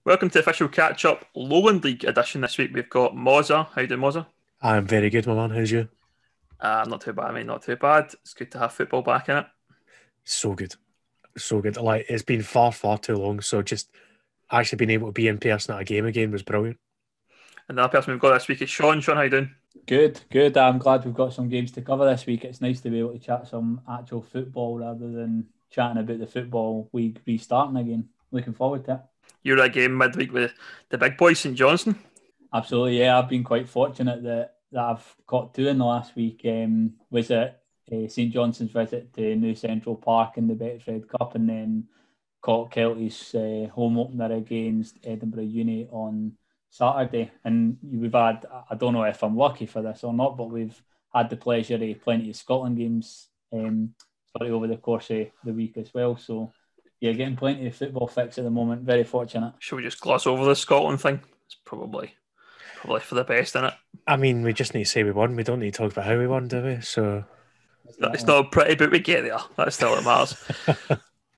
Welcome to the official catch-up Lowland League edition this week. We've got Mozza. How you doing, Mozza? I'm very good, my man. How's you? Not too bad, mate. Not too bad. It's good to have football back in it. So good. So good. Like, it's been far, far too long. So just actually being able to be in person at a game again was brilliant. And the other person we've got this week is Sean. Sean, how you doing? Good, good. I'm glad we've got some games to cover this week. It's nice to be able to chat some actual football rather than chatting about the football league restarting again. Looking forward to it. You're at a game midweek with the big boys, St Johnstone. Absolutely, yeah. I've been quite fortunate that I've caught two in the last week. Was it St Johnstone's visit to New Central Park in the Betfred Cup, and then caught Kelty's home opener against Edinburgh Uni on Saturday. And we've had, I don't know if I'm lucky for this or not, but we've had the pleasure of plenty of Scotland games over the course of the week as well. So yeah, getting plenty of football fix at the moment. Very fortunate. Should we just gloss over the Scotland thing? It's probably for the best, isn't it? I mean, we just need to say we won. We don't need to talk about how we won, do we? So it's not pretty, but we get there. That's still what matters.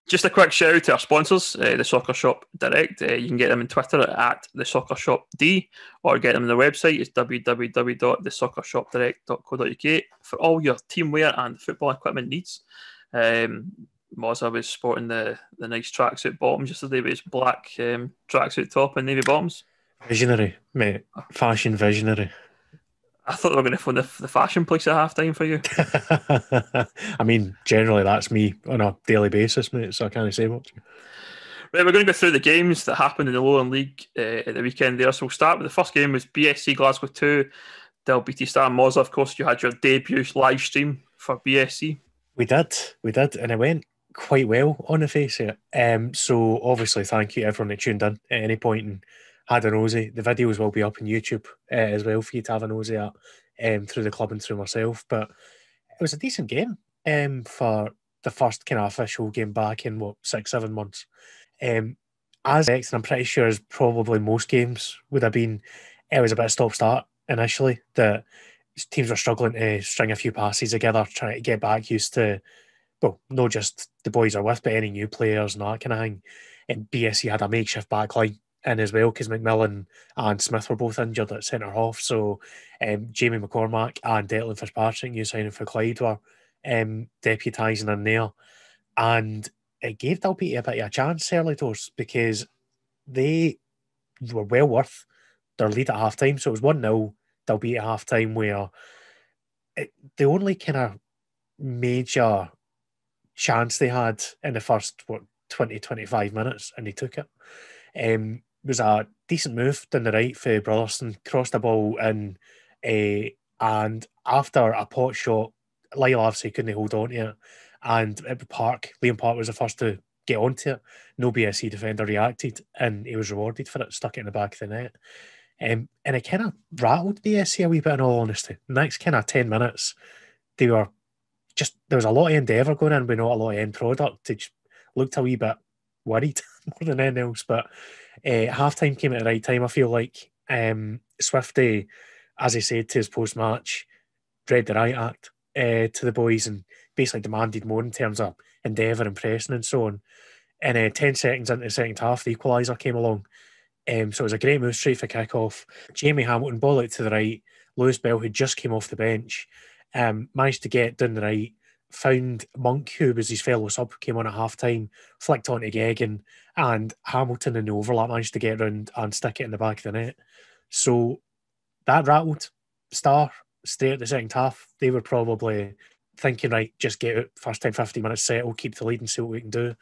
Just a quick shout out to our sponsors, the Soccer Shop Direct. You can get them on Twitter at the Soccer Shop D, or get them on their website. It's www.thesoccershopdirect.co.uk for all your team wear and football equipment needs. Mozza was sporting the nice tracksuit bottoms yesterday with his black tracksuit top and navy bottoms. Visionary, mate. Fashion visionary. I thought they were going to phone the fashion police at halftime for you. I mean, generally that's me on a daily basis, mate, so I can't say much. Right, we're going to go through the games that happened in the Lowland League at the weekend there. So we'll start with the first game was BSC Glasgow 2, Del BT Star Mozza. Of course, you had your debut live stream for BSC. We did, and it went quite well on the face of it. So obviously thank you to everyone that tuned in at any point and had a nosy. The videos will be up on YouTube as well for you to have a nosy at through the club and through myself. But it was a decent game for the first kind of official game back in 6-7 months. As and I'm pretty sure as probably most games would have been, it was a bit of stop-start initially. The teams were struggling to string a few passes together, trying to get back used to, well, not just the boys are with, but any new players and that kind of thing. And BSC had a makeshift backline in as well, because McMillan and Smith were both injured at centre half. So Jamie McCormack and Declan Fitzpatrick, new signing for Clyde, were deputising in there. And it gave Dalbeattie a bit of a chance early doors, because they were well worth their lead at half time. So it was 1-0 Dalbeattie at half time, where the only kind of major chance they had in the first 20-25 minutes, and they took it. Was a decent move down the right for Brotherson, crossed the ball in, and after a pot shot, Lyle obviously couldn't hold on to it, and at the Park, Liam Park was the first to get onto it. No BSC defender reacted, and he was rewarded for it, stuck it in the back of the net. And it kind of rattled BSC a wee bit, in all honesty. Next kind of 10 minutes, they were just, there was a lot of endeavour going in, but not a lot of end product. They just looked a wee bit worried more than anything else. But half-time came at the right time. I feel like Swifty, as he said to his post-match, read the right act to the boys and basically demanded more in terms of endeavour and pressing and so on. And 10 seconds into the second half, the equaliser came along. So it was a great move straight for kick-off. Jamie Hamilton, ball out to the right. Lewis Bell, who just came off the bench, managed to get down the right, found Monk, who was his fellow sub, came on at half-time, flicked onto Geoghegan, and Hamilton in the overlap managed to get round and stick it in the back of the net. So that rattled Star straight at the second half. They were probably thinking, right, just get out, first 10, 15 minutes settle, keep the lead and see what we can do.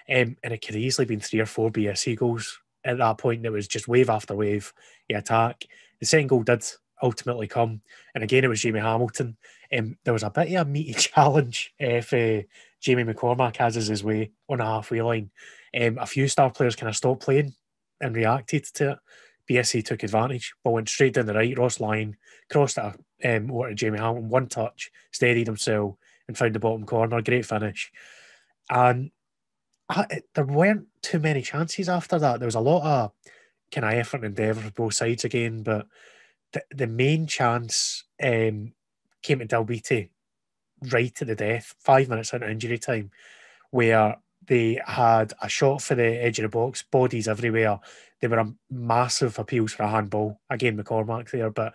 And it could have easily been 3 or 4 BSC goals. At that point, it was just wave after wave, the attack. The second goal did ultimately come, and again, it was Jamie Hamilton. There was a bit of a meaty challenge if Jamie McCormack has his way on a halfway line. A few Star players kind of stopped playing and reacted to it. BSC took advantage, but went straight down the right. Ross Lyon crossed it over to Jamie Hamilton, one touch, steadied himself and found the bottom corner. Great finish. And there weren't too many chances after that. There was a lot of kind of effort and endeavour for both sides again, but the main chance came to Dalbeattie right at the death, 5 minutes into injury time, where They had a shot for the edge of the box, bodies everywhere. They were a massive appeals for a handball. Again, McCormack there, but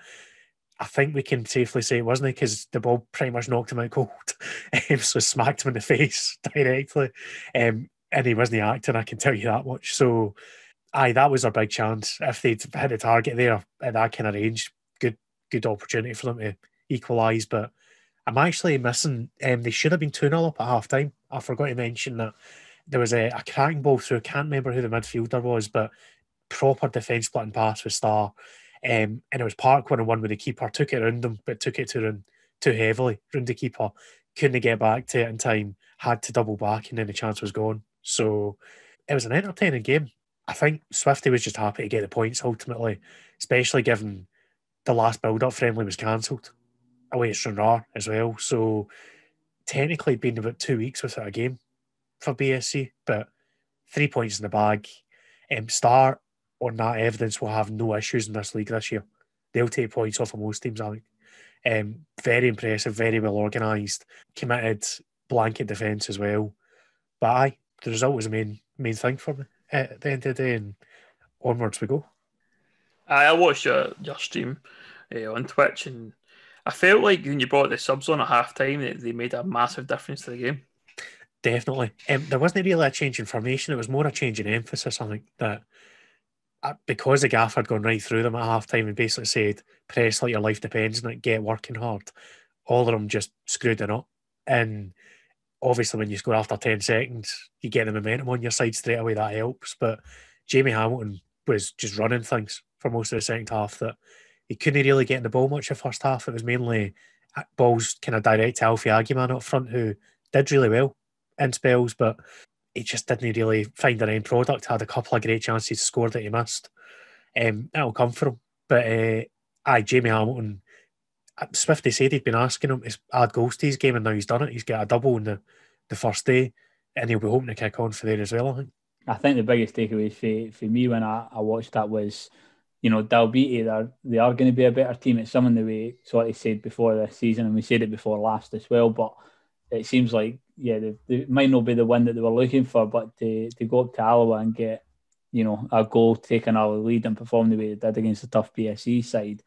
I think we can safely say it wasn't, because the ball pretty much knocked him out cold. So smacked him in the face directly. And he wasn't acting, I can tell you that much. So, aye, that was our big chance. If they'd hit the target there at that kind of range, good opportunity for them to equalise. But I'm actually missing, they should have been 2-0 up at half time. I forgot to mention that there was a cracking ball through. I can't remember who the midfielder was, but proper defence splitting pass with Starr. And it was Park 1-on-1 with the keeper, took it around him, but took it too heavily round the keeper. Couldn't get back to it in time, had to double back, and then the chance was gone. So it was an entertaining game. I think Swifty was just happy to get the points ultimately, especially given the last build-up friendly was cancelled away at Stranraer as well. So technically it'd been about 2 weeks without a game for BSC, but 3 points in the bag. Start on that evidence will have no issues in this league this year. They'll take points off of most teams, I think. Very impressive, very well organised, committed, blanket defence as well. But aye, the result was the main thing for me at the end of the day, and onwards we go. I watched your stream on Twitch, and I felt like when you brought the subs on at half time, they made a massive difference to the game. Definitely. There wasn't really a change in formation, it was more a change in emphasis. I think that because the gaffer had gone right through them at half time and basically said, press like your life depends on it, get working hard, all of them just screwed it up. And obviously when you score after 10 seconds, you get the momentum on your side straight away, that helps. But Jamie Hamilton was just running things for most of the second half, that he couldn't really get in the ball much the first half. It was mainly balls kind of direct to Alfie Aguiman up front, who did really well in spells, but he just didn't really find an end product. Had a couple of great chances to score that he missed. That'll come for him. But Jamie Hamilton, Swifty said he'd been asking him to add goals to his game, and now he's done it. He's got a double in the first day, and he'll be hoping to kick on for there as well, I think. I think the biggest takeaway for me when I watched that was, Dalbeattie, they are going to be a better team. It's something that we sort of said before this season, and we said it before last as well, but it seems like, they might not be the win that they were looking for, but to go up to Alloa and get, a goal, take an early lead and perform the way they did against the tough BSC side,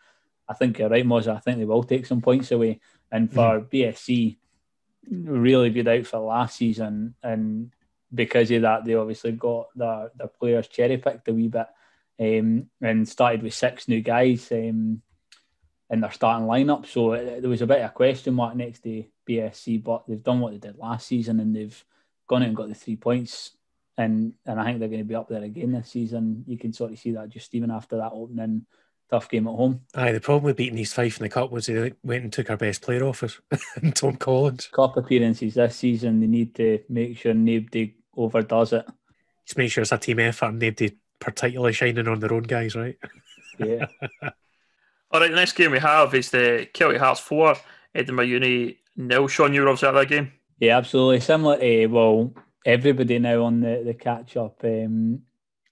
I think you're right, Moza. I think they will take some points away. And for BSC, really good outfit last season, and because of that, they obviously got their players cherry-picked a wee bit, and started with 6 new guys in their starting lineup. So there was a bit of a question mark next to BSC, but they've done what they did last season, and they've gone out and got the 3 points. And I think they're going to be up there again this season. You can sort of see that just even after that opening tough game at home. The problem with beating East Fife in the Cup was they went and took our best player off us, Tom Collins. Cup appearances this season, they need to make sure nobody overdoes it. Just make sure it's a team effort and nobody particularly shining on their own guys, right? Yeah. All right, the next game we have is the Celtic Hearts 4, Edinburgh Uni 0. Sean, you were obviously at that game. Yeah, absolutely. Similar to, everybody now on the catch-up,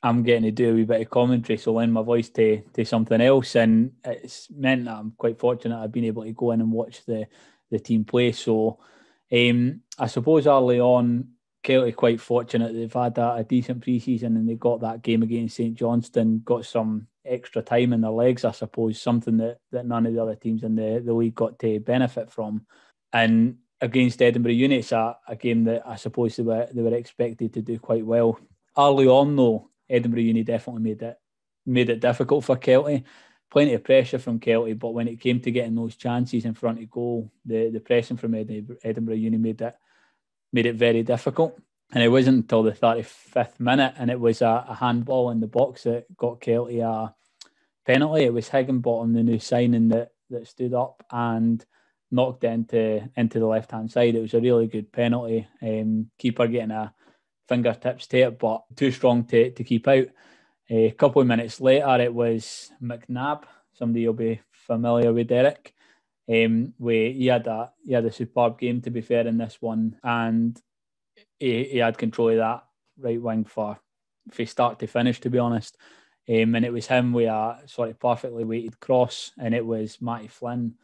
I'm getting to do a wee bit of commentary, so lend my voice to something else, and it's meant that I'm quite fortunate I've been able to go in and watch the team play. So I suppose early on, Celtic quite fortunate. They've had a decent pre-season, and they got that game against St Johnstone, got some extra time in their legs, I suppose, something that none of the other teams in the league got to benefit from. And against Edinburgh Uni, it's a game that I suppose they were expected to do quite well. Early on, though, Edinburgh Uni definitely made it difficult for Celtic. Plenty of pressure from Celtic, but when it came to getting those chances in front of goal, the pressing from Edinburgh Uni made it very difficult. And it wasn't until the 35th minute, and it was a handball in the box that got Celtic a penalty. It was Higginbottom, the new signing, that stood up and knocked it into the left-hand side. It was a really good penalty. Keeper getting a fingertips to it, but too strong to keep out. A couple of minutes later, it was McNabb. Somebody will be familiar with Derek. He had a superb game, to be fair, in this one, and he had control of that right wing for start to finish, to be honest. And it was him with a sort of perfectly weighted cross, and it was Matty Flynn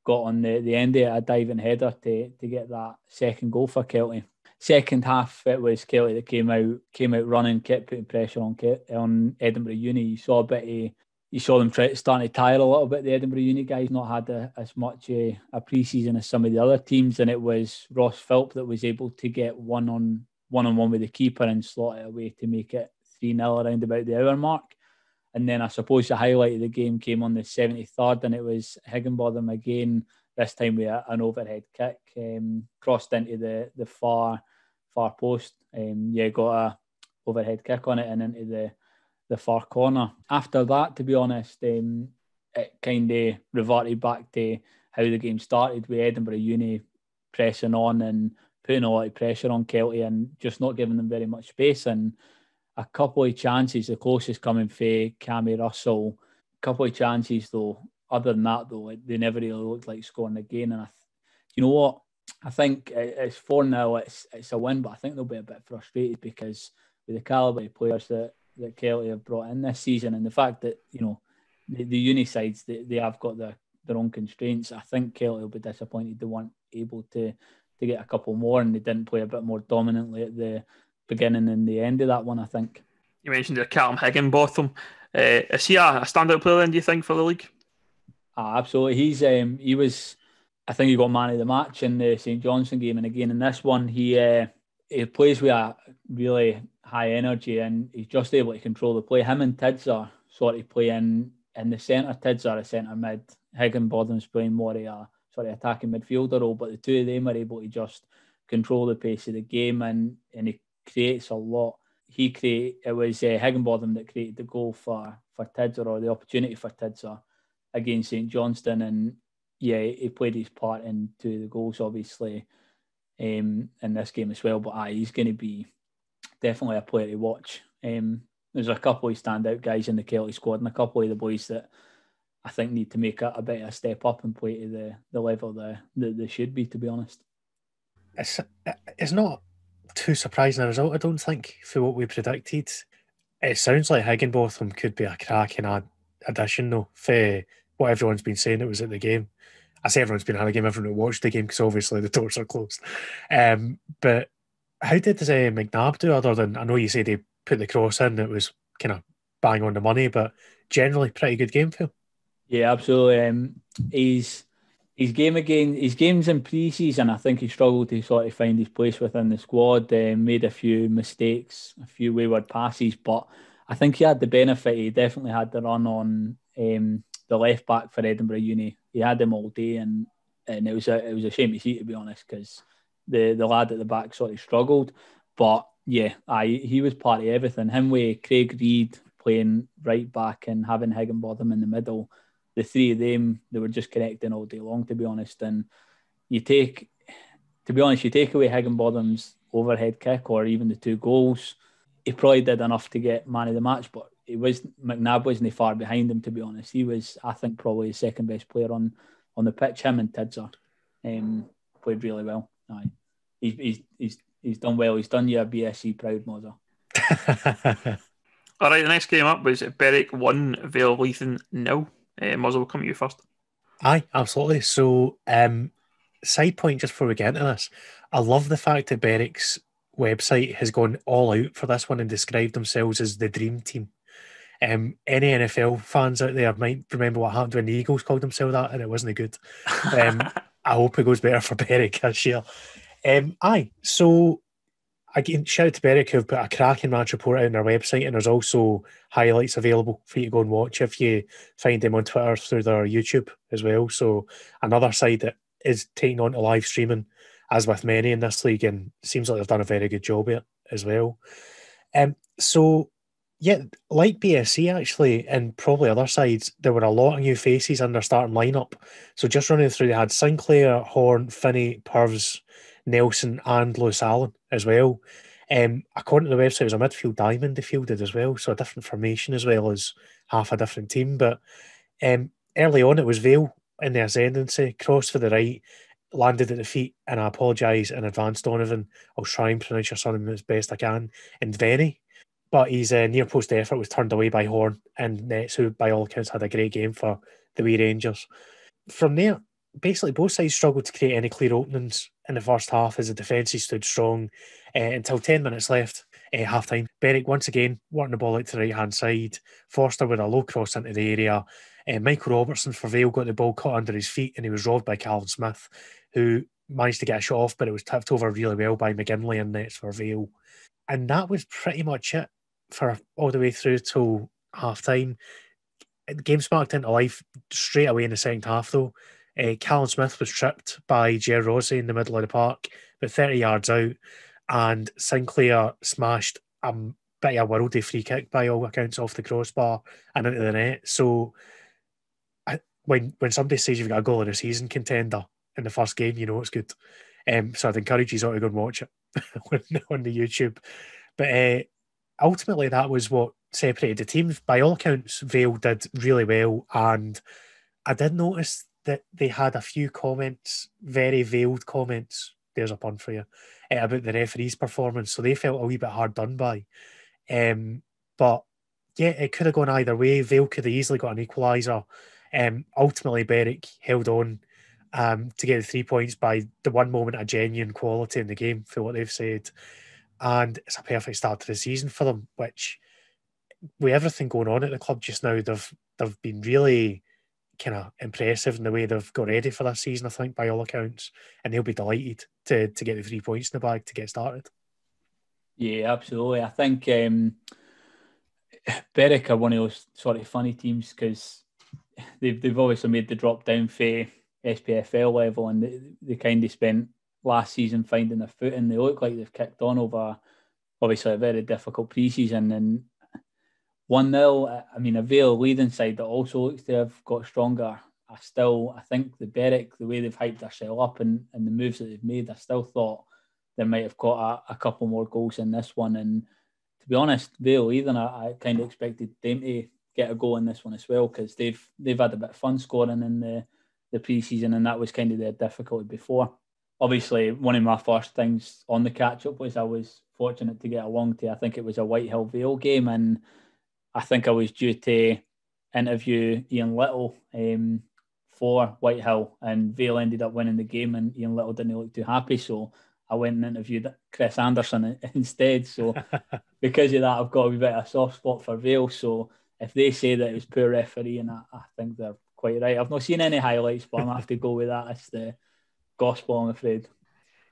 got on the end of it, a diving header to get that second goal for Celtic. second half, it was Kelly that came out running, kept putting pressure on Edinburgh Uni. You saw them starting to tire a little bit. The Edinburgh Uni guys not had as much a pre-season as some of the other teams, and it was Ross Philp that was able to get one-on-one with the keeper and slot it away to make it 3-0 around about the hour mark. And then I suppose the highlight of the game came on the 73rd, and it was Higginbotham again, this time with an overhead kick, crossed into the far post. Got a overhead kick on it and into the far corner. After that, to be honest, it kind of reverted back to how the game started, with Edinburgh Uni pressing on and putting a lot of pressure on Kelty and just not giving them very much space. And a couple of chances, the closest coming for Cammy Russell. A couple of chances, though. Other than that, though, they never really looked like scoring again. And you know what? I think it's 4-0. It's a win, but I think they'll be a bit frustrated because with the calibre of players that Kelty have brought in this season, and the fact that, you know, the uni sides, they have got their own constraints. I think Kelty will be disappointed they weren't able to get a couple more, and they didn't play a bit more dominantly at the beginning and the end of that one, I think. You mentioned Callum Higginbotham. Is he a standout player then, do you think, for the league? Absolutely. He was, I think he got man of the match in the St Johnstone game, and again in this one he plays with a really high energy and he's just able to control the play. Him and Tids are sort of playing in the centre. Tids are a centre mid. Higginbotham's playing more of a sort of attacking midfielder role, but the two of them are able to just control the pace of the game and he creates a lot. It was Higginbotham that created the goal for Tidser, or the opportunity for Tidser against St Johnstone, and he played his part into the goals obviously in this game as well. But he's going to be definitely a player to watch. There's a couple of standout guys in the Kelty squad and a couple of the boys that I think need to make a bit of a step up and play to the level that they should be, to be honest. It's not too surprising a result, I don't think, for what we predicted. It sounds like Higginbotham could be a cracking addition, though, for what everyone's been saying it was at the game. I say everyone's been at the game, everyone who watched the game, because obviously the doors are closed. But how did McNabb do, other than, I know you said he put the cross in, it was kind of bang on the money, but generally pretty good game for him? Yeah, absolutely. His games in pre-season, I think he struggled to sort of find his place within the squad, made a few mistakes, a few wayward passes, but I think he had the benefit. He definitely had the run on the left back for Edinburgh Uni. He had him all day, and it was a shame to see, to be honest, because the lad at the back sort of struggled. But yeah, he was part of everything. Him with Craig Reid playing right back and having Higginbotham in the middle, the three of them, they were just connecting all day long, to be honest. And you take away Higginbotham's overhead kick or even the two goals, he probably did enough to get man of the match, but McNabb wasn't far behind him, to be honest. He was, I think, probably the second best player on the pitch. Him and Tidser played really well. Aye. He's done well. He's done you a BSC proud, Mozza. All right, the next game up was Berwick 1, Vale Leithen 0. Mozza, will come to you first. Aye, absolutely. So, side point just before we get into this, I love the fact that Berwick's website has gone all out for this one and described themselves as the dream team. Any NFL fans out there might remember what happened when the Eagles called themselves that, and it wasn't good. I hope it goes better for Berwick this year. So again, shout out to Berwick, who've put a cracking match report out on their website, and there's also highlights available for you to go and watch if you find them on Twitter through their YouTube as well. So another side that is taking on to live streaming, as with many in this league, and it seems like they've done a very good job at it as well. So yeah, like BSC actually, and probably other sides, there were a lot of new faces in their starting lineup. So just running through, they had Sinclair, Horn, Finney, Purves, Nelson and Lewis Allen as well. According to the website, it was a midfield diamond they fielded as well, so a different formation as well as half a different team. But early on it was Vale in the ascendancy, cross for the right, landed at the feet, and I apologise in advance, Donovan, I'll try and pronounce your surname as best I can, in Venny. But his near post effort was turned away by Horn and Nets, who by all accounts had a great game for the Wee Rangers. From there, basically both sides struggled to create any clear openings in the first half as the defence stood strong until 10 minutes left, half time. Berwick once again working the ball out to the right hand side. Forster with a low cross into the area. Michael Robertson for Vale got the ball caught under his feet and he was robbed by Callum Smith, who managed to get a shot off, but it was tipped over really well by McGinley in nets for Vale. And that was pretty much it for all the way through till half time. The game sparked into life straight away in the second half, though. Callum Smith was tripped by Ger Rossi in the middle of the park, but 30 yards out, and Sinclair smashed a bit of a worldly free kick by all accounts off the crossbar and into the net. So when somebody says you've got a goal of the season contender in the first game, you know it's good. So I'd encourage you all to go and watch it on the YouTube. But ultimately, that was what separated the teams. By all accounts, Vale did really well, and I did notice that they had a few comments, very veiled comments, there's a pun for you, about the referee's performance, so they felt a wee bit hard done by. But yeah, it could have gone either way. Vale could have easily got an equaliser. Ultimately, Berwick held on to get the 3 points by the one moment of genuine quality in the game, for what they've said. And it's a perfect start to the season for them, which, with everything going on at the club just now, they've been really kind of impressive in the way they've got ready for this season, I think, by all accounts. And they'll be delighted to get the 3 points in the bag to get started. Yeah, absolutely. I think Berwick are one of those sort of funny teams because they've obviously made the drop down for SPFL level, and they kind of spent last season finding their foot, and they look like they've kicked on over obviously a very difficult pre-season. And 1-0, I mean, a Vale leading side that also looks to have got stronger. I think the Berwick, the way they've hyped themselves up and the moves that they've made, I still thought they might have got a couple more goals in this one. And to be honest, Vale even, I kind of expected them to get a goal in this one as well, because they've had a bit of fun scoring in the pre-season, and that was kind of their difficulty before. Obviously, one of my first things on the catch-up was I was fortunate to get along to, I think it was a Whitehill Vale game, and I think I was due to interview Ian Little for Whitehill, and Vale ended up winning the game, and Ian Little didn't look too happy, so I went and interviewed Chris Anderson instead. So because of that, I've got a wee bit of a soft spot for Vale. So if they say that it was poor refereeing, I think they're quite right. I've not seen any highlights, but I'm going to have to go with that as the gospel, I'm afraid.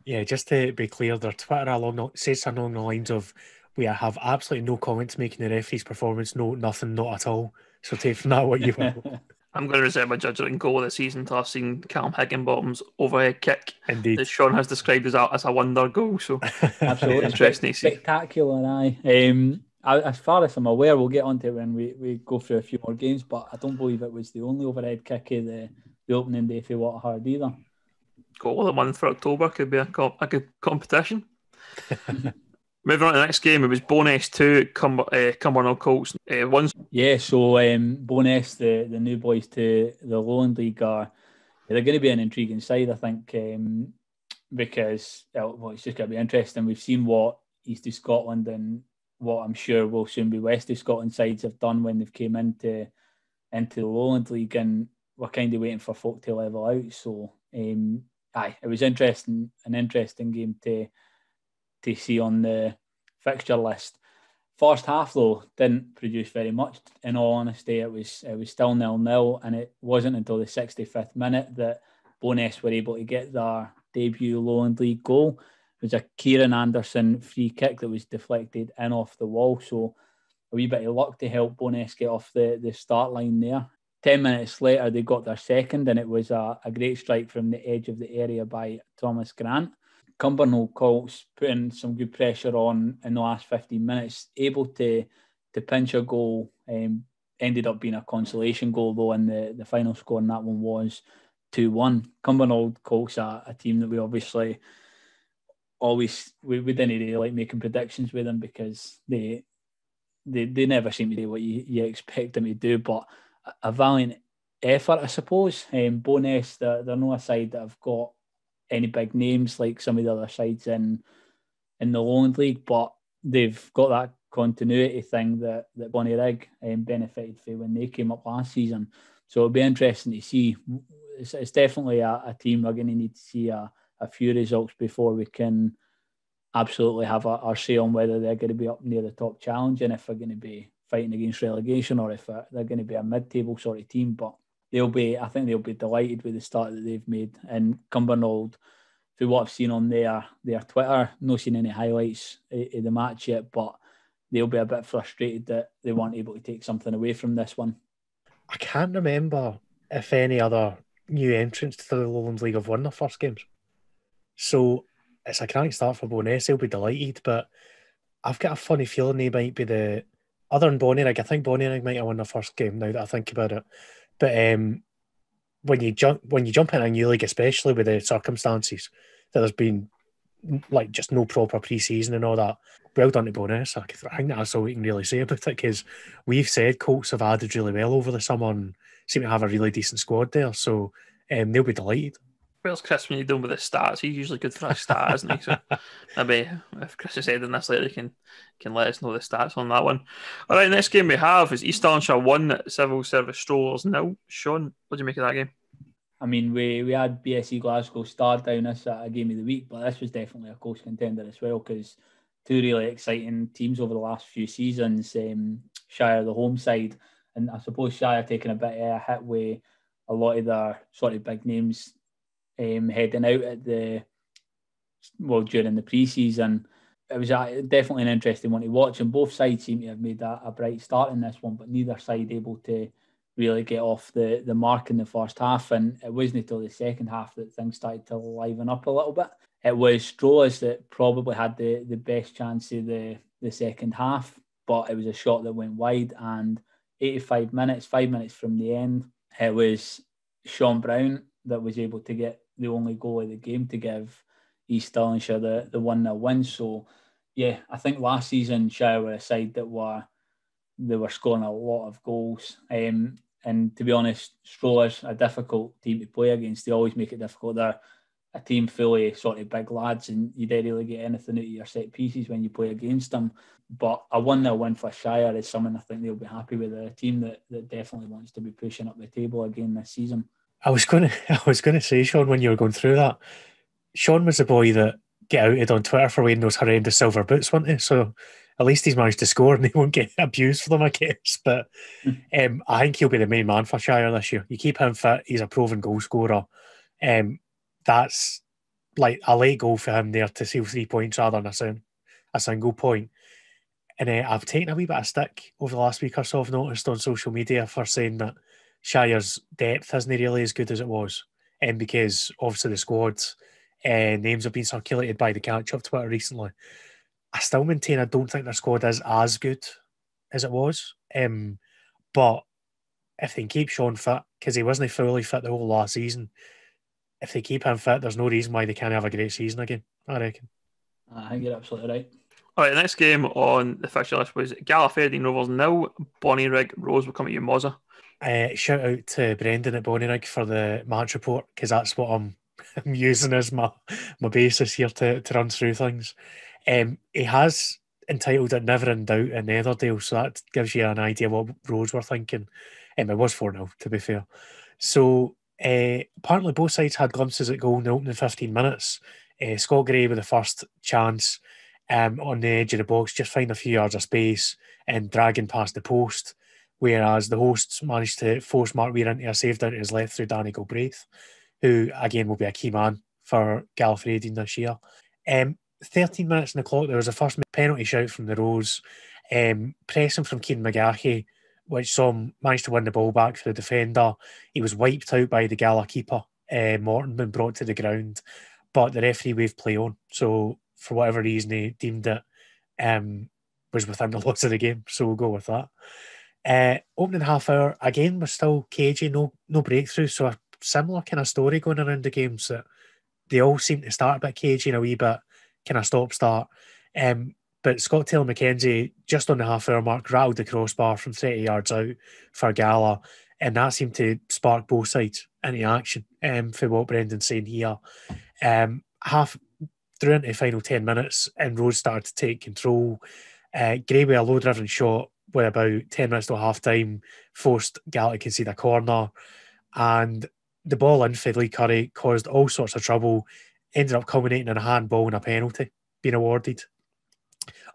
Yeah, just to be clear, their Twitter says along the lines of, we have absolutely no comments making the referee's performance, no, nothing, not at all. So take from that what you will. I'm going to reserve my judgment and goal of the season until I've seen Callum Higginbottom's overhead kick. Indeed. That Sean has described as a wonder goal. So absolutely interesting to see. Spectacular, aye. As far as I'm aware, we'll get onto it when we go through a few more games, but I don't believe it was the only overhead kick of the opening day for Waterford either. Goal of the month for October could be a good competition. Moving on to the next game, it was Bo'ness 2, Cumbernauld Colts 1. Yeah, so Bo'ness, the new boys to the Lowland League, they're going to be an intriguing side, I think, because it's just going to be interesting. We've seen what East of Scotland and what I'm sure will soon be West of Scotland sides have done when they've came into the Lowland League, and we're kind of waiting for folk to level out. So, it was an interesting game to see on the fixture list. First half, though, didn't produce very much. In all honesty, it was still 0-0, and it wasn't until the 65th minute that Bo'ness were able to get their debut Lowland League goal. It was a Kieran Anderson free kick that was deflected in off the wall, so a wee bit of luck to help Bo'ness get off the start line there. 10 minutes later, they got their second, and it was a great strike from the edge of the area by Thomas Grant. Cumbernauld Colts putting some good pressure on in the last 15 minutes, able to pinch a goal. Ended up being a consolation goal, though, and the final score in that one was 2-1. Cumbernauld Colts are a team that we obviously we didn't really like making predictions with them, because they never seem to do what you expect them to do, but a valiant effort, I suppose. Bo'ness, they're not a side that have got any big names like some of the other sides in the Lowland League, but they've got that continuity thing that Bonnyrigg benefited from when they came up last season. So it'll be interesting to see. It's definitely a team we're going to need to see a a few results before we can absolutely have our say on whether they're going to be up near the top challenge and if they're going to be fighting against relegation or if they're going to be a mid-table sort of team. But I think they'll be delighted with the start that they've made. And Cumbernauld, through what I've seen on their Twitter, not seen any highlights of the match yet, but they'll be a bit frustrated that they weren't able to take something away from this one. I can't remember if any other new entrants to the Lowlands League have won their first games. So it's a crank start for Bo'ness. They'll be delighted, but I've got a funny feeling they might be the other than Bonnyrigg. I think Bonnyrigg might have won the first game now that I think about it. But when you jump into a new league, especially with the circumstances that there's been like just no proper pre-season and all that, well done to Bo'ness. I think that's all we can really say about it, because we've said Colts have added really well over the summer and seem to have a really decent squad there. So they'll be delighted. Where's Chris when you're done with the stats? He's usually good for a stat, isn't he? So maybe if Chris is heading this later, he can let us know the stats on that one. All right, next game we have is East Stirlingshire 1, Civil Service Strollers 0. Sean, what do you make of that game? I mean, we had BSE Glasgow start down as a game of the week, but this was definitely a close contender as well, because two really exciting teams over the last few seasons. Shire, the home side, and I suppose Shire taking a bit of a hit with a lot of their sort of big names heading out at during the pre-season. It was definitely an interesting one to watch, and both sides seem to have made a bright start in this one, but neither side able to really get off the mark in the first half, and it wasn't until the second half that things started to liven up a little bit. It was Strollers that probably had the best chance of the second half, but it was a shot that went wide, and 85 minutes, 5 minutes from the end, it was Sean Brown that was able to get the only goal of the game to give East Stirlingshire the 1-0 win. So, yeah, I think last season Shire were a side that were scoring a lot of goals. And to be honest, Strollers, a difficult team to play against. They always make it difficult. They're a team fully sort of big lads, and you don't really get anything out of your set pieces when you play against them. But a 1-0 win for Shire is something I think they'll be happy with. A team that definitely wants to be pushing up the table again this season. I was going to say, Sean, when you were going through that, Sean was the boy that get outed on Twitter for wearing those horrendous silver boots, wasn't he? So at least he's managed to score and he won't get abused for them, I guess. But I think he'll be the main man for Shire this year. You keep him fit, he's a proven goal scorer. That's like a late goal for him there to seal 3 points rather than a single point. And I've taken a wee bit of stick over the last week or so, I've noticed on social media, for saying that Shire's depth isn't really as good as it was. Because obviously the squad's names have been circulated by the catch-up Twitter recently. I still maintain I don't think their squad is as good as it was. But if they can keep Sean fit, because he wasn't fully fit the whole last season, if they keep him fit, there's no reason why they can't have a great season again, I reckon. I think you're absolutely right. All right, the next game on the fixture list was Gallaferdine Rovers 0, Bonnyrigg Rose. Will come at you, Mozza. Shout out to Brendan at Bonnyrigg for the match report, because that's what I'm using as my basis here to run through things. He has entitled it Never in Doubt in Netherdale, so that gives you an idea what Rose were thinking. It was 4-0, to be fair. So apparently both sides had glimpses at goal in the opening 15 minutes. Scott Gray with the first chance on the edge of the box, just find a few yards of space and dragging past the post, whereas the hosts managed to force Mark Weir into a save down to his left through Danny Galbraith, who again will be a key man for Gallaferdine this year. 13 minutes on the clock, there was a first penalty shout from the Rose, pressing from Kieran McGahey, which saw him manage to win the ball back for the defender. He was wiped out by the Gala keeper, Morton, been brought to the ground, but the referee waved play on. So for whatever reason, he deemed it was within the loss of the game, so we'll go with that. Opening half hour, again, was still cagey, no breakthrough, so a similar kind of story going around the games, that they all seem to start a bit cagey and a wee bit kind of stop-start. But Scott Taylor McKenzie, just on the half-hour mark, rattled the crossbar from 30 yards out for Gala, and that seemed to spark both sides into action for what Brendan's saying here. Half through into the final 10 minutes, and Rose started to take control. Gray with a low-driven shot with about 10 minutes to half-time forced Gala to concede a corner, and the ball in for Lee Curry caused all sorts of trouble. ended up culminating in a handball and a penalty being awarded.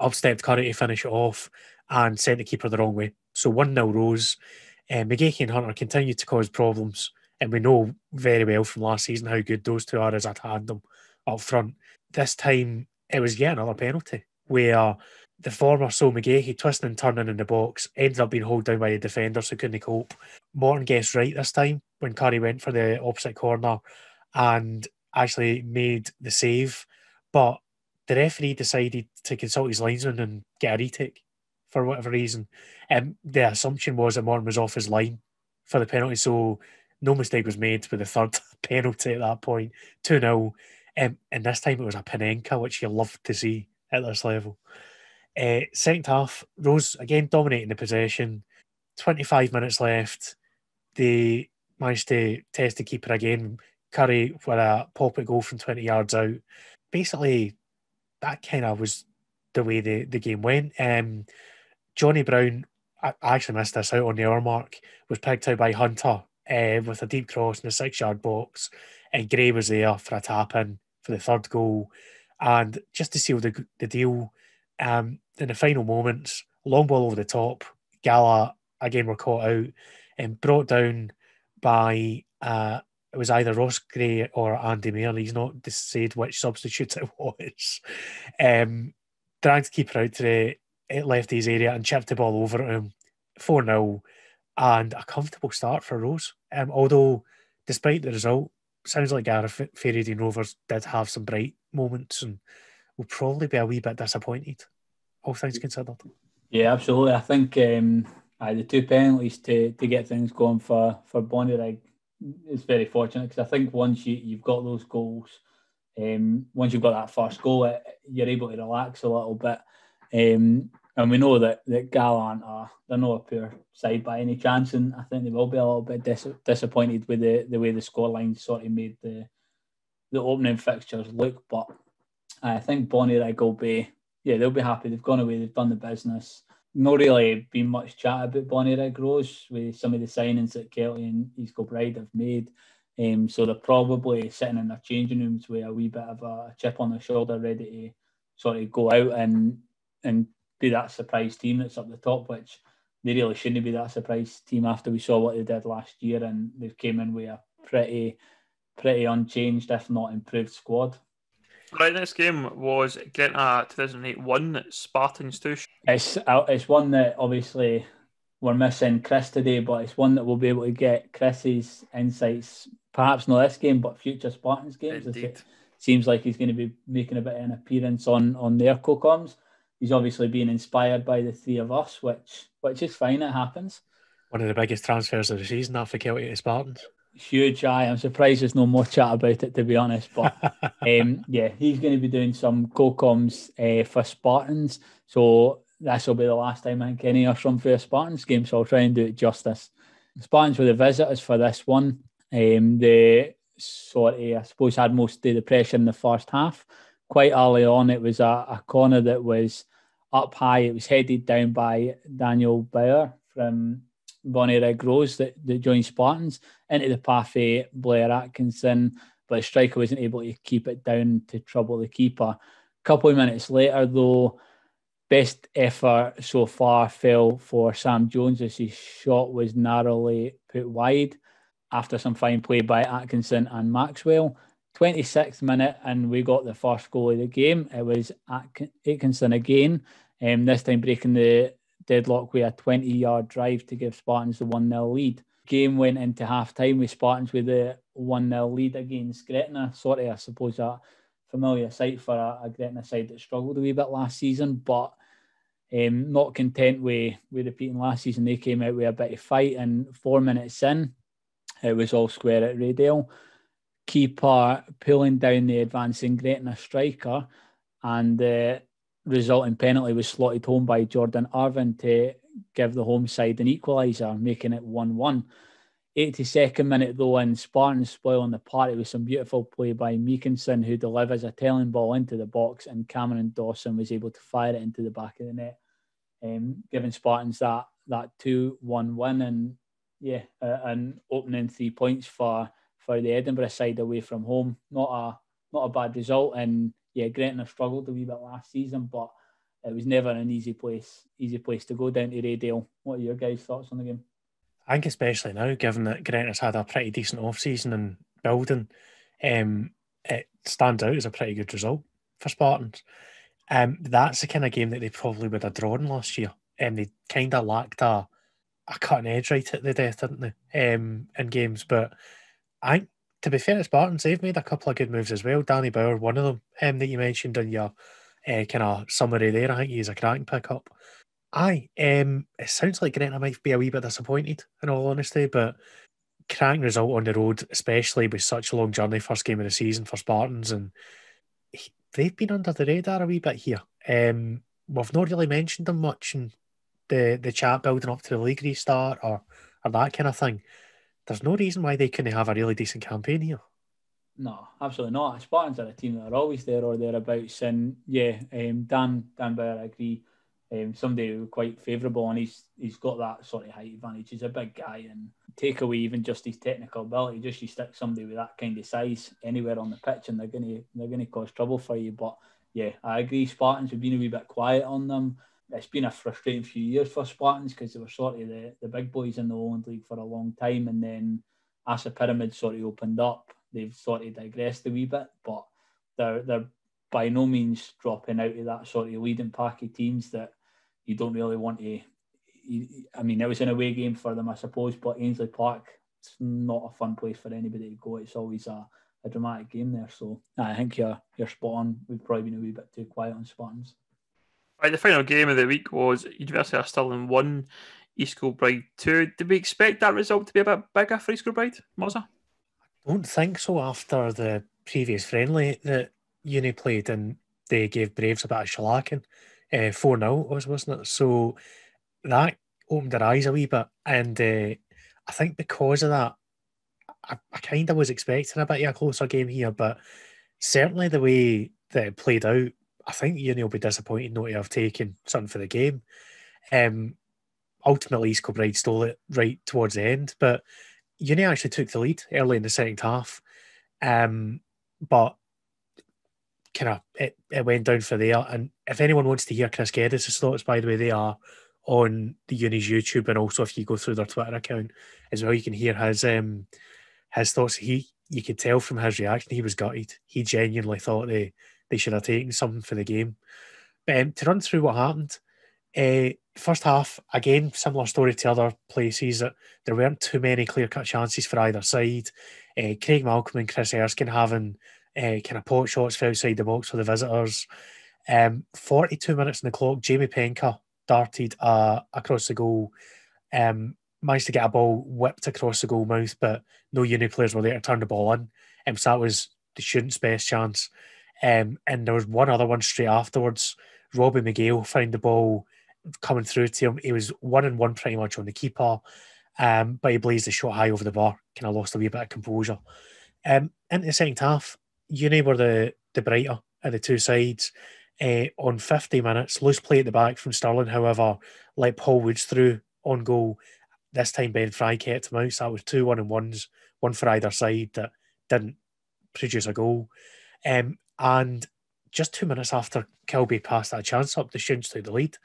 Up stepped Curry to finish it off and sent the keeper the wrong way. So 1-0 Rose. McGeechy and Hunter continue to cause problems, and we know very well from last season how good those two are as a tandem up front. This time, it was yet another penalty where the former Sol McGeechy, twisting and turning in the box, ended up being held down by the defenders who couldn't cope. Morton guessed right this time when Curry went for the opposite corner and actually made the save, but the referee decided to consult his linesman and get a retake for whatever reason. The assumption was that Morton was off his line for the penalty, so no mistake was made with the third penalty at that point. 2-0. And this time it was a Panenka, which you love to see at this level. Second half, Rose again dominating the possession. 25 minutes left. They managed to test the keeper again. Curry for a pop-it goal from 20 yards out. Basically, that kind of was the way the game went. Johnny Brown, I actually missed this out on the hour mark, was picked out by Hunter with a deep cross in the 6-yard box, and Gray was there for a tap-in for the third goal. And just to seal the deal, in the final moments, long ball over the top, Gala again were caught out and brought down by it was either Ross Gray or Andy Mayer. He's not said which substitute it was. Dragged keeper out to the left his area and chipped the ball over to him. 4-0 and a comfortable start for Rose. Although, despite the result, sounds like Gareth Fairydean Rovers did have some bright moments and will probably be a wee bit disappointed, all things considered. Yeah, absolutely. I think the two penalties to get things going for Bonnyrigg is very fortunate, because I think once you've got those goals, once you've got that first goal, you're able to relax a little bit. And we know that Gallant they're not a poor side by any chance, and I think they will be a little bit disappointed with the way the scoreline sort of made the opening fixtures look. But I think Bonnyrigg will be, they'll be happy. They've gone away, they've done the business. Not really been much chat about Bonnyrigg Rose with some of the signings that Kelty and East Kilbride have made. So they're probably sitting in their changing rooms with a wee bit of a chip on their shoulder, ready to sort of go out and be that surprise team that's up the top, which they really shouldn't be that surprise team after we saw what they did last year, and they've came in with a pretty unchanged, if not improved, squad. Right, next game was Gretna 2008 1, Spartans 2. It's one that obviously we're missing Chris today, but it's one that we'll be able to get Chris's insights, perhaps not this game, but future Spartans games. It seems like he's going to be making a bit of an appearance on their co-coms. He's obviously being inspired by the three of us, which is fine, it happens. One of the biggest transfers of the season, that for Kelty to Spartans. Huge. I'm surprised there's no more chat about it, to be honest. But he's going to be doing some co-coms for Spartans. So this will be the last time I think any of us run for a Spartans game, so I'll try and do it justice. Spartans were the visitors for this one. They I suppose, had most of the pressure in the first half. Quite early on, it was a corner that was up high. It was headed down by Daniel Bauer from Bonnyrigg Rose that joined Spartans into the path of Blair Atkinson, but the striker wasn't able to keep it down to trouble the keeper. A couple of minutes later, though, best effort so far fell for Sam Jones as his shot was narrowly put wide after some fine play by Atkinson and Maxwell. 26th minute, and we got the first goal of the game. It was Atkinson again, this time breaking the deadlock with a 20-yard drive to give Spartans the 1-0 lead. Game went into half-time with Spartans with the 1-0 lead against Gretna. Sort of, I suppose, a familiar sight for a Gretna side that struggled a wee bit last season, but not content with repeating last season. They came out with a bit of fight, and 4 minutes in, it was all square at Raydale. Keeper pulling down the advancing Gretna striker, and the resulting penalty was slotted home by Jordan Irvin to give the home side an equaliser, making it 1-1. 82nd minute though, and Spartans spoiling the party with some beautiful play by Meekinson, who delivers a telling ball into the box, and Cameron Dawson was able to fire it into the back of the net, giving Spartans that 2-1 win, and an opening 3 points for the Edinburgh side away from home. Not a bad result. And yeah, Grenton have struggled a wee bit last season, but it was never an easy place to go down to Raydale. What are your guys' thoughts on the game? I think especially now, given that Grenton's had a pretty decent off-season and building, it stands out as a pretty good result for Spartans. That's the kind of game that they probably would have drawn last year. They kind of lacked a cutting edge right at the death, didn't they, in games. But I think, to be fair to Spartans, they've made a couple of good moves as well. Danny Bauer, one of them, that you mentioned in your kind of summary there. I think he's a cracking pickup. It sounds like Grenton might be a wee bit disappointed, in all honesty, but cracking result on the road, especially with such a long journey, first game of the season for Spartans, and they've been under the radar a wee bit here. We've not really mentioned them much in the chat building up to the league restart or that kind of thing. There's no reason why they couldn't have a really decent campaign here. No, absolutely not. Spartans are a team that are always there or thereabouts, and yeah, Dan Bauer, I agree. Somebody quite favourable, and he's got that sort of height advantage. He's a big guy, and take away even just his technical ability, just you stick somebody with that kind of size anywhere on the pitch, and they're gonna cause trouble for you. But yeah, I agree. Spartans have been a wee bit quiet on them. It's been a frustrating few years for Spartans because they were sort of the big boys in the Lowland League for a long time, and then as the pyramid sort of opened up, they've sort of digressed a wee bit, but they're by no means dropping out of that sort of leading pack of teams that you don't really want to. I mean, it was an away game for them, I suppose, but Ainsley Park, it's not a fun place for anybody to go. It's always a dramatic game there. So I think you're spot on. We've probably been a wee bit too quiet on Spartans. Right, the final game of the week was University of Stirling 1, East Kilbride 2. Did we expect that result to be a bit bigger for East Kilbride, Mozza? I don't think so after the previous friendly that Uni played and they gave Braves a bit of shellacking. 4-0 wasn't it? So that opened their eyes a wee bit. And I think because of that, I kind of was expecting a bit of a closer game here, but certainly the way that it played out, I think Uni will be disappointed not to have taken something for the game. Ultimately, East Kilbride stole it right towards the end, but Uni actually took the lead early in the second half. But kind of it went down for there. And if anyone wants to hear Chris Geddes' thoughts, by the way, they are on the Uni's YouTube, and also if you go through their Twitter account as well, you can hear his thoughts. You could tell from his reaction he was gutted. He genuinely thought they should have taken something for the game. But to run through what happened, first half, again, similar story to other places, that there weren't too many clear-cut chances for either side. Craig Malcolm and Chris Erskine having kind of pot shots for outside the box for the visitors. 42 minutes on the clock, Jamie Penka darted across the goal, managed to get a ball whipped across the goal mouth, but no Uni players were there to turn the ball in. So that was the students' best chance. And there was one other one straight afterwards. Robbie McGill found the ball coming through to him. He was 1-on-1 pretty much on the keeper, but he blazed the shot high over the bar, kind of lost a wee bit of composure. Into the second half, Uni were the brighter of the two sides. On 50 minutes, loose play at the back from Stirling, however, let Paul Woods through on goal. This time Ben Fry kept him out, so that was 2 1-on-1s, one for either side that didn't produce a goal. And just 2 minutes after Kilby passed that chance up, the students took the lead.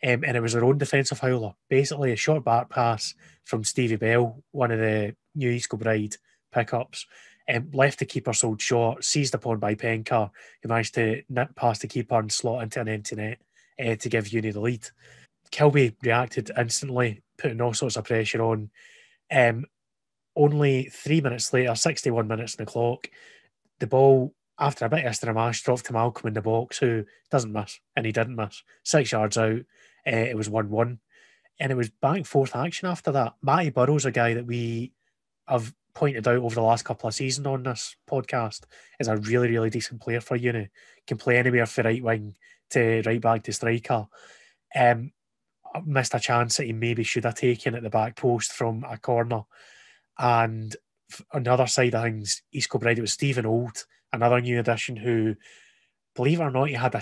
And it was their own defensive howler. Basically, a short back pass from Stevie Bell, one of the new East Kilbride pickups, left the keeper sold short, seized upon by Penka, who managed to nip past the keeper and slot into an empty net to give Uni the lead. Kilby reacted instantly, putting all sorts of pressure on. Only 3 minutes later, 61 minutes on the clock, the ball, after a bit of Stramash, dropped to Malcolm in the box, who doesn't miss, and he didn't miss. 6 yards out, it was 1-1. And it was back and forth action after that. Matty Burrows, a guy that we have pointed out over the last couple of seasons on this podcast, is a really, really decent player for Uni. Can play anywhere from right wing to right back to striker. Missed a chance that he maybe should have taken at the back post from a corner. And on the other side of things, East Kilbride, it was Stephen Old, another new addition who, believe it or not, he had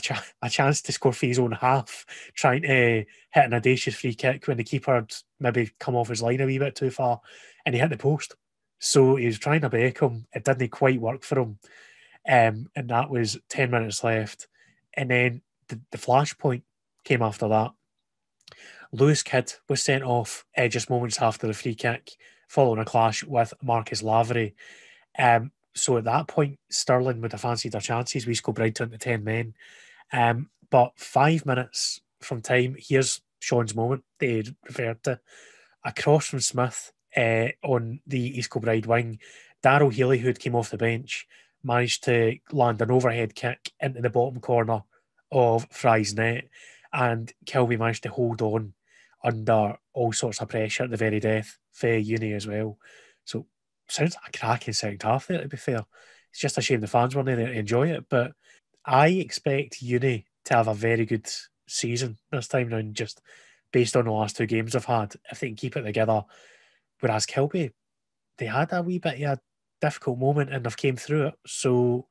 a chance to score for his own half, trying to hit an audacious free kick when the keeper had maybe come off his line a wee bit too far, and he hit the post. So he was trying to break him. It didn't quite work for him. and that was 10 minutes left. And then the flashpoint came after that. Lewis Kidd was sent off just moments after the free kick, following a clash with Marcus Lavery. So at that point, Stirling would have fancied their chances. We scored right down to 10 men. But 5 minutes from time, here's Sean's moment they referred to. A cross from Smith on the East Kilbride wing. Darryl Healy, who had came off the bench, managed to land an overhead kick into the bottom corner of Fry's net, and Kilby managed to hold on under all sorts of pressure at the very death for Uni as well. So sounds like a cracking second half there, to be fair. It's just a shame the fans weren't there to enjoy it, but I expect Uni to have a very good season this time round, just based on the last two games they've had, if they can keep it together. Whereas Kilby, they had a wee bit of a difficult moment and they've came through it. So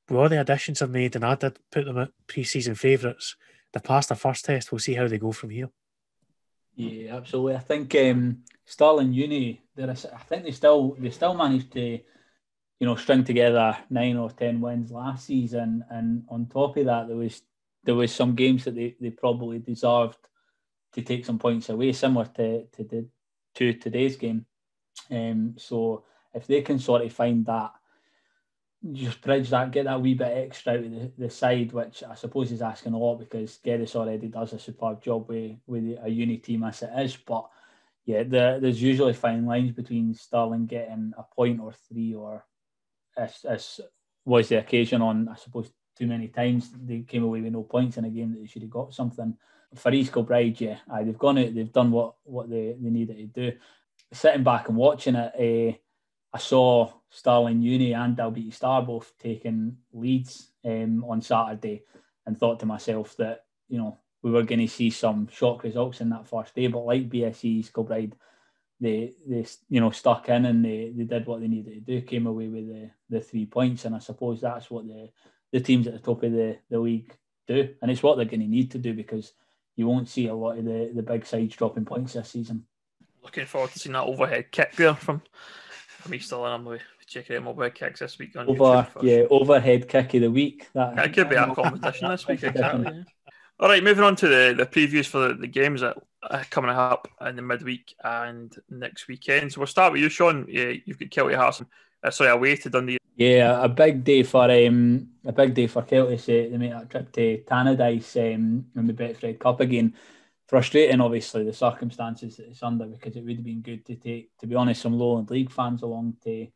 with all the additions I've made, and I did put them at pre-season favourites, they've passed their first test. We'll see how they go from here. Yeah, absolutely. I think Stirling Uni, I think they still managed to, string together 9 or 10 wins last season, and on top of that, there was some games that they probably deserved to take some points away, similar to today's game. So if they can sort of find that, just bridge that, get that wee bit extra out of the side, which I suppose is asking a lot because Geddes already does a superb job with a Uni team as it is. But yeah, there's usually fine lines between Stirling getting a point or 3, or as was the occasion on, I suppose, too many times they came away with no points in a game that they should have got something. For East Kilbride, yeah, they've gone out, they've done what they needed to do. Sitting back and watching it, I saw Stirling Uni and Dalbeattie Star both taking leads on Saturday, and thought to myself that, we were going to see some shock results in that first day. But like BSE, East Kilbride, they stuck in and they did what they needed to do, came away with the 3 points. And I suppose that's what the teams at the top of the league do. And it's what they're going to need to do, because you won't see a lot of the big sides dropping points this season. Looking forward to seeing that overhead kick there from East Stirling. I'm going to check out overhead kicks this week on YouTube first. Yeah, overhead kick of the week. That could be our competition this week, exactly. Yeah. All right, moving on to the previews for the games that are coming up in the midweek and next weekend. So we'll start with you, Sean. Yeah, you've got Kelty Hearts away to Dundee. Yeah, a big day for Kelty. They make that trip to Tannadice in the Betfred Cup again. Frustrating, obviously, the circumstances that it's under, because it would have been good to take, to be honest, some Lowland League fans along to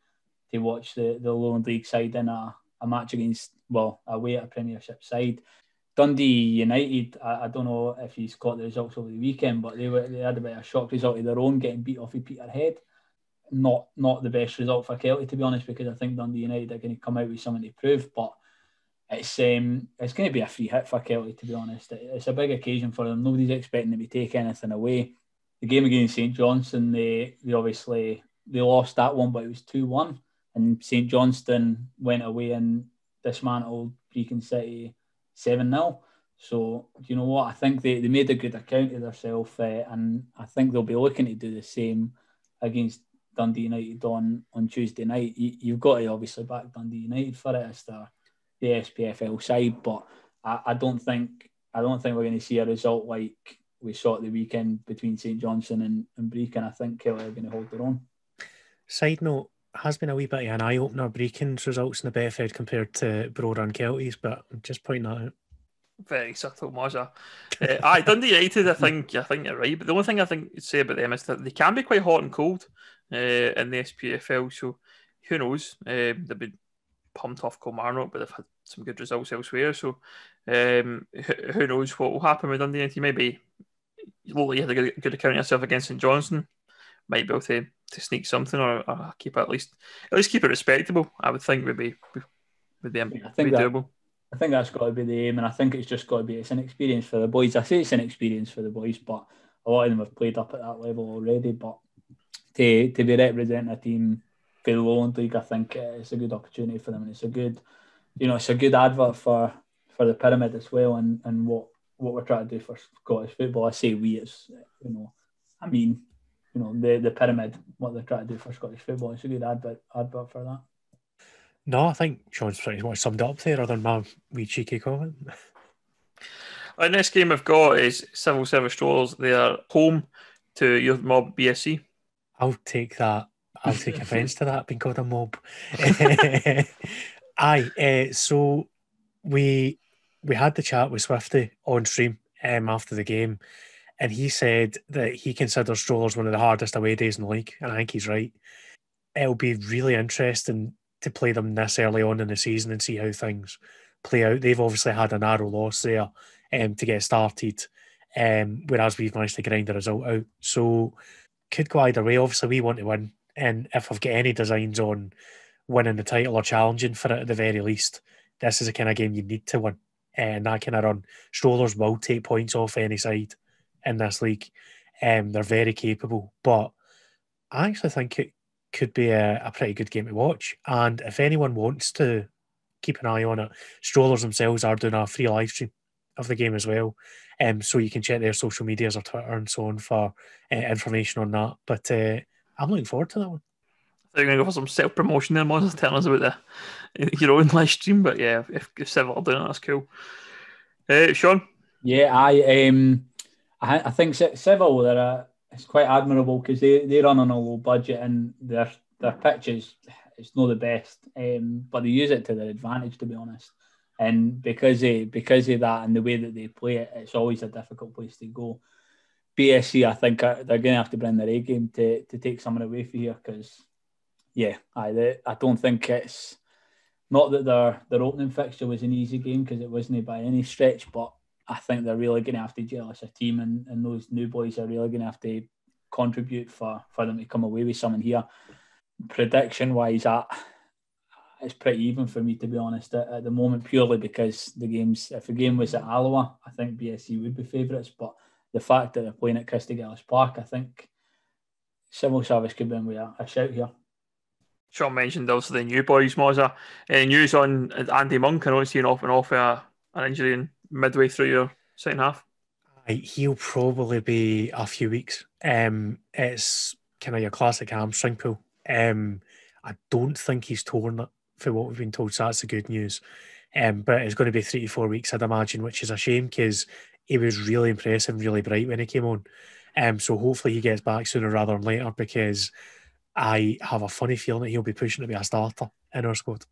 watch the Lowland League side in a match against, away at a Premiership side. Dundee United, I don't know if he's got the results over the weekend, but they had a bit of a shock result of their own, getting beat off of Peterhead. Not the best result for Kelty, to be honest, because I think Dundee United are going to come out with something to prove, but it's going to be a free hit for Kelty, to be honest. It's a big occasion for them. Nobody's expecting to be taking anything away. The game against St Johnstone, they lost that one, but it was 2-1, and St Johnstone went away and dismantled Brechin City 7-0. So, do you know what? I think they made a good account of themselves, and I think they'll be looking to do the same against Dundee United on Tuesday night. You've got to obviously back Dundee United for it as the SPFL side, but I don't think we're going to see a result like we saw at the weekend between St Johnstone and Brechin. I think Kelty are going to hold their own. Side note, has been a wee bit of an eye-opener, Brechin's results in the Betfred compared to Brora and Kelty's, but I'm just pointing that out. Very subtle, Mazza. Dundee United, I think you're right, but the only thing I think to say about them is that they can be quite hot and cold in the SPFL, so who knows? They've been pumped off Kilmarnock, but they've had some good results elsewhere, so who knows what will happen with Dundee United. Maybe you had a good account of yourself against St Johnstone, might be able to sneak something or keep it at least keep it respectable. I would think would be doable. I think that's got to be the aim, and I think it's just got to be, it's an experience for the boys. I say it's an experience for the boys, but a lot of them have played up at that level already. But to be representing a team for the Lowland League, I think it's a good opportunity for them, and it's a good advert for the Pyramid as well, and what we're trying to do for Scottish football. I say we, it's the Pyramid, what they're trying to do for Scottish football. It's a good advert for that. No, I think Sean's pretty much summed it up there, other than my wee cheeky comment. Our next game I've got is Civil Service Strollers. They are home to Youth Mob BSC. I'll take that. I'll take offence to that being called a mob. Aye, so we had the chat with Swifty on stream after the game, and he said that he considers Strollers one of the hardest away days in the league, and I think he's right. It'll be really interesting to play them this early on in the season and see how things play out. They've obviously had a narrow loss there to get started, whereas we've managed to grind the result out. So could go either way. Obviously, we want to win, and if I've got any designs on winning the title or challenging for it at the very least, this is a kind of game you need to win. And that kind of run, Strollers will take points off any side in this league. They're very capable, but I actually think it could be a pretty good game to watch. And if anyone wants to keep an eye on it, Strollers themselves are doing a free live stream of the game as well. So you can check their social medias or Twitter and so on for information on that. But I'm looking forward to that one. They're going to go for some self-promotion there, Moz, telling us about your own live stream. But yeah, if Civil are doing it, that's cool. Sean? Yeah, I think Civil, it's quite admirable because they run on a low budget and their pitches, it's not the best, but they use it to their advantage, to be honest. And because of that and the way that they play it, it's always a difficult place to go. BSC, I think they're going to have to bring their A game to take someone away from here because, yeah, I don't think it's not that their opening fixture was an easy game because it wasn't by any stretch, but I think they're really going to have to gel as a team, and those new boys are really going to have to contribute for them to come away with something here. Prediction wise, it's pretty even for me, to be honest, at the moment, purely because if the game was at Alloa, I think BSC would be favourites, but the fact that they're playing at Christgate Park, I think Civil Service could be in with a shout here. Sean mentioned also the new boys, Moza. News on Andy Monk. I know he's seen off and off an injury in midway through your second half. He'll probably be a few weeks. It's kind of your classic hamstring pull. I don't think he's torn it for what we've been told, so that's the good news. But it's going to be 3 to 4 weeks, I'd imagine, which is a shame because he was really impressive, really bright when he came on. So hopefully he gets back sooner rather than later because I have a funny feeling that he'll be pushing to be a starter in our squad.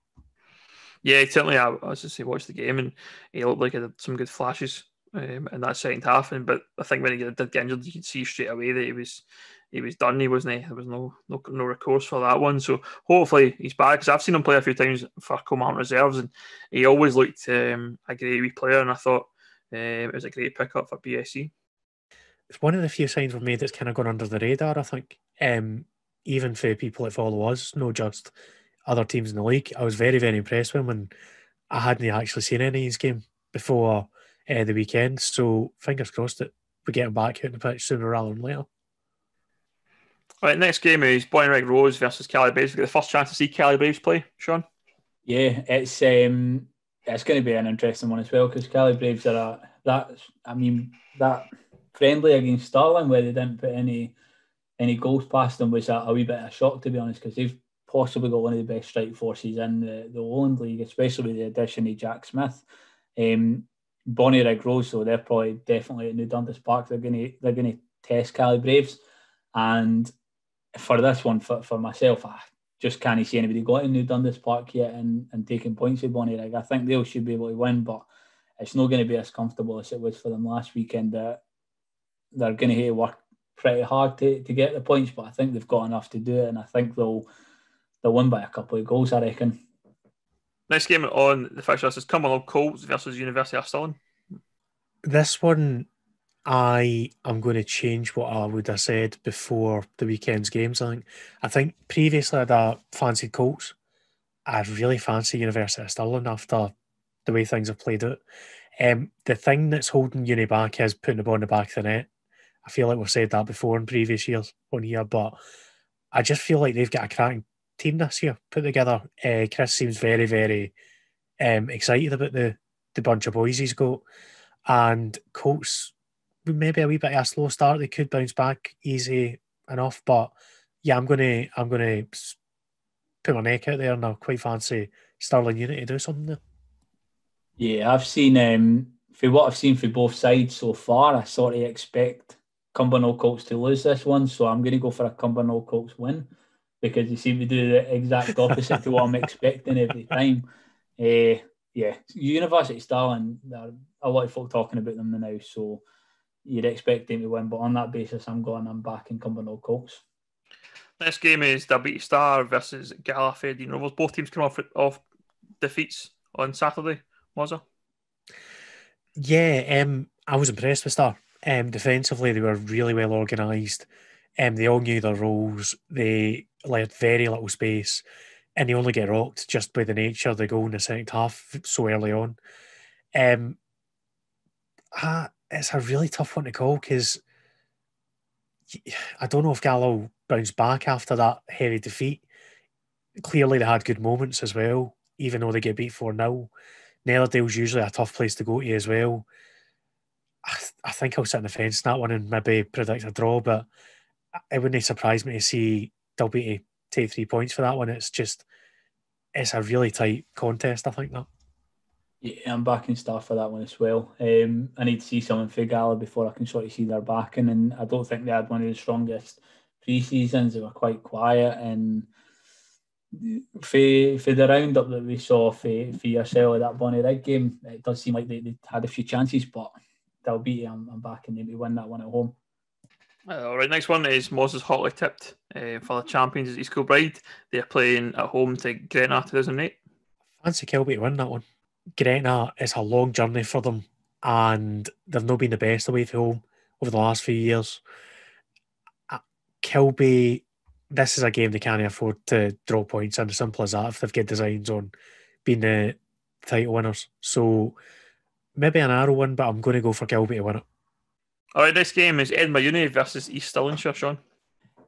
Yeah, certainly. I was just watched the game and he looked like he had some good flashes in that second half. But I think when he did get injured, you could see straight away that he was done. There was no recourse for that one. So hopefully he's back because I've seen him play a few times for Kilmartin reserves and he always looked a great wee player. And I thought it was a great pickup for BSC. It's one of the few signs we've made that's kind of gone under the radar, I think. Even for people that follow us, not just other teams in the league. I was very, very impressed with him when I hadn't actually seen any of his game before the weekend. So fingers crossed that we get him back out in the pitch sooner rather than later. All right, next game is Bonnyrigg Rose versus Cali Braves. We get the first chance to see Cali Braves play, Sean. Yeah, it's going to be an interesting one as well because Cali Braves are that friendly against Stirling where they didn't put any goals past them was a wee bit of a shock, to be honest, because they've possibly got one of the best strike forces in the Lowland League, especially with the addition of Jack Smith. Bonnyrigg Rose, though, they're probably definitely at New Dundas Park. They're going to test Cali Braves, and for this one, for myself, I just can't see anybody going to New Dundas Park yet and taking points with Bonnyrigg. I think they should be able to win, but it's not going to be as comfortable as it was for them last weekend. They're going to have to work pretty hard to get the points, but I think they've got enough to do it, and I think they'll win by a couple of goals, I reckon. Next game on the fixture list is Cumbernauld Colts versus University of Stirling. This one, I am going to change what I would have said before the weekend's games. I think previously I'd fancied Colts. I really fancy University of Stirling after the way things have played out. The thing that's holding Uni back is putting the ball in the back of the net. I feel like we've said that before in previous years on here, but I just feel like they've got a cracking team this year put together. Chris seems very, very excited about the bunch of boys he's got, and Colts maybe a wee bit of a slow start. They could bounce back easy enough, but yeah, I'm gonna put my neck out there, and I quite fancy Stirling Unity to do something there. Yeah, I've seen, for what I've seen for both sides so far, I sort of expect Cumbernauld Colts to lose this one, so I'm going to go for a Cumbernauld Colts win, because you seem to do the exact opposite to what I'm expecting every time. Yeah, University Stirling, there are a lot of folk talking about them now, so you'd expect them to win, but on that basis, I'm backing Cumbernauld Colts. Next game is Dalbeattie Star versus Gallaferdine Rovers. Both teams come off defeats on Saturday, was it? Yeah, I was impressed with Star. Defensively, they were really well organised. They all knew their roles. They left very little space, and they only get rocked just by the nature of the goal in the second half so early on. It's a really tough one to call, because I don't know if Gallo bounced back after that heavy defeat. Clearly, they had good moments as well, even though they get beat 4-0. Nellerdale's usually a tough place to go to as well. I think I'll sit on the fence in that one and maybe predict a draw, but it wouldn't surprise me to see Dalbeattie take 3 points for that one. It's a really tight contest, I think, that. Yeah, I'm backing Star for that one as well. I need to see something for Gala before I can sort of see their backing, and I don't think they had one of the strongest pre-seasons. They were quite quiet, and for the roundup that we saw for yourself at that Bonnie Rig game, it does seem like they had a few chances, but Dalbeattie, I'm backing them to win that one at home. All right, next one is Moses hotly tipped for the champions is East Kilbride. They're playing at home to Gretna 2008. Fancy Kilby to win that one. Gretna is a long journey for them, and they've not been the best away from home over the last few years. Kilby, this is a game they can't afford to draw points in, as simple as that, if they've got designs on being the title winners. So maybe an arrow win, but I'm going to go for Kilby to win it. All right, next game is Edinburgh Uni versus East Stirlingshire, Sean.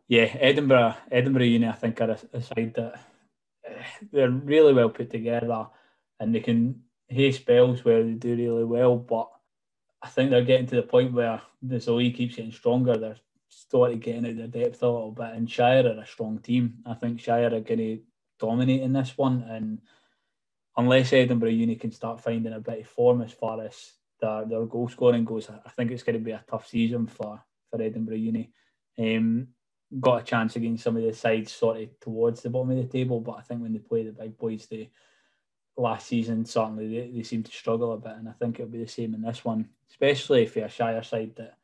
Yeah, Edinburgh Uni, I think, are a side that they're really well put together, and they can have spells where they do really well, but I think they're getting to the point where the league keeps getting stronger. They're starting getting out of their depth a little bit, and Shire are a strong team. I think Shire are going to dominate in this one, and unless Edinburgh Uni can start finding a bit of form as far as their goal scoring goes, I think it's going to be a tough season for Edinburgh Uni. Got a chance against some of the sides sort of towards the bottom of the table, but I think when they play the big boys, last season certainly they seem to struggle a bit, and I think it'll be the same in this one, especially for a Shire side that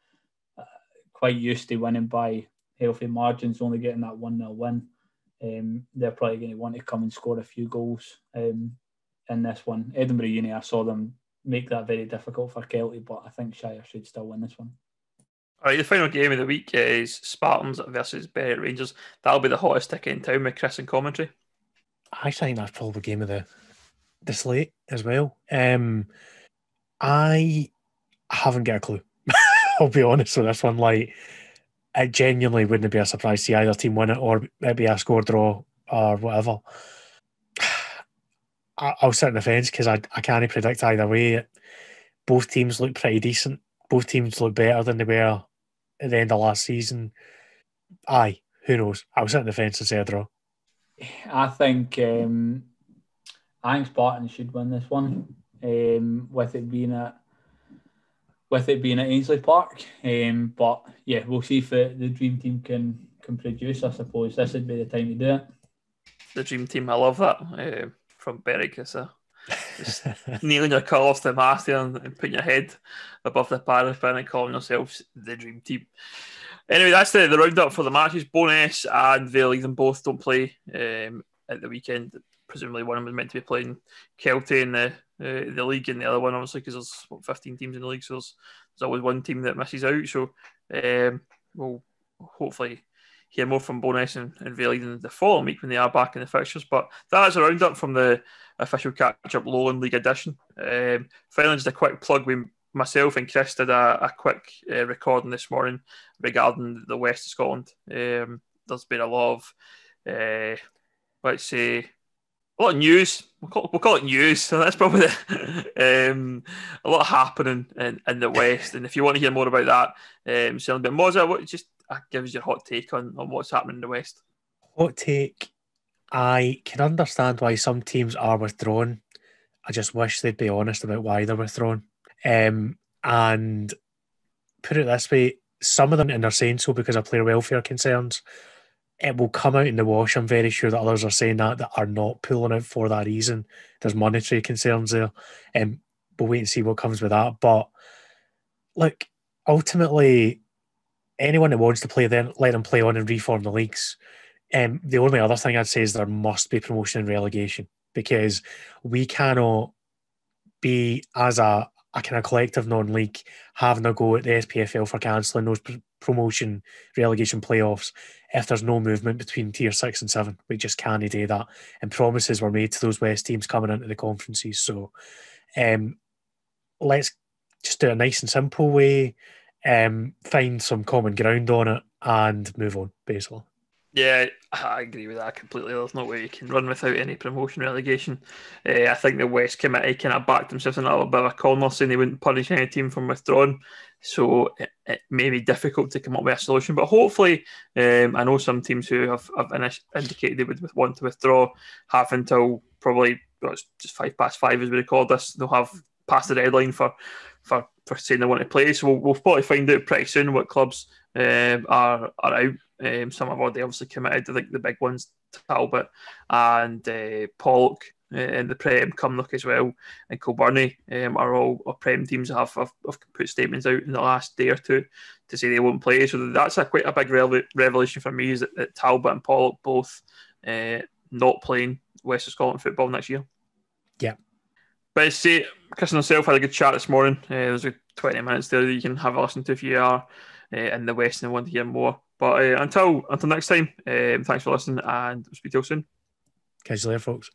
quite used to winning by healthy margins, only getting that 1-0 win. They're probably going to want to come and score a few goals in this one. Edinburgh Uni, I saw them make that very difficult for Kelty, but I think Shire should still win this one. All right, the final game of the week is Spartans versus Berwick Rangers. That'll be the hottest ticket in town with Chris and commentary. I think that's probably the game of the slate as well. I haven't got a clue. I'll be honest with this one. Like, it genuinely wouldn't be a surprise to see either team win it, or maybe a score draw or whatever. I'll sit on the fence because I can't predict either way. Both teams look pretty decent. Both teams look better than they were at the end of last season. Aye, who knows? I'll sit on the fence and say a draw. I think Spartans should win this one, with it being at Ainsley Park. But yeah, we'll see if the Dream Team can produce. I suppose this would be the time to do it. The Dream Team, I love that. From Berwick, it's just kneeling your colours to the mast there and putting your head above the parapet and calling yourselves the Dream Team. Anyway, that's the roundup for the matches. Bo'ness and Vale League, them both don't play at the weekend. Presumably one of them is meant to be playing Kelty in the league, and the other one obviously, because there's 15 teams in the league, so there's always one team that misses out. So we'll hopefully hear more from Bo'ness and Vale League in the following week when they are back in the fixtures. But that's a roundup from the official catch-up Lowland League edition. Finally, just a quick plug. Myself and Chris did a quick recording this morning regarding the West of Scotland. There's been a lot of, let's say, a lot of news. We'll call it news. So that's probably a lot happening in the West. And if you want to hear more about that, so a bit Moza, what just give us your hot take on what's happening in the West. Hot take: I can understand why some teams are withdrawn. I just wish they'd be honest about why they're withdrawn. And put it this way, some of them, and they're saying so because of player welfare concerns, it will come out in the wash. I'm very sure that others are saying that are not pulling out for that reason. There's monetary concerns there. We'll wait and see what comes with that. But look, ultimately, anyone that wants to play, then let them play on and reform the leagues. The only other thing I'd say is there must be promotion and relegation, because we cannot be, as a kind of collective non-league, having a go at the SPFL for cancelling those promotion relegation playoffs if there's no movement between tier 6 and 7. We just can't do that, and promises were made to those West teams coming into the conferences. So let's just do a nice and simple way, find some common ground on it and move on, basically. Yeah, I agree with that completely. There's no way you can run without any promotion relegation. I think the West Committee kind of backed themselves in a little bit of a corner, saying they wouldn't punish any team from withdrawing. So it may be difficult to come up with a solution. But hopefully, I know some teams who have indicated they would want to withdraw have until probably, it's just 5:05 as we record this. They'll have passed the deadline for saying they want to play. So we'll probably find out pretty soon what clubs are out. Some have already obviously committed. I think the big ones, Talbot and Pollock in the Prem, Cumnock as well, and Kilbirnie are all Prem teams that have put statements out in the last day or two to say they won't play. So that's quite a big revelation for me, is that Talbot and Pollock both not playing West of Scotland football next year. Yeah. But I say, Chris and myself had a good chat this morning. There's 20 minutes there that you can have a listen to if you are in the West and want to hear more. But until next time, thanks for listening, and we'll speak to you soon. Catch you later, folks.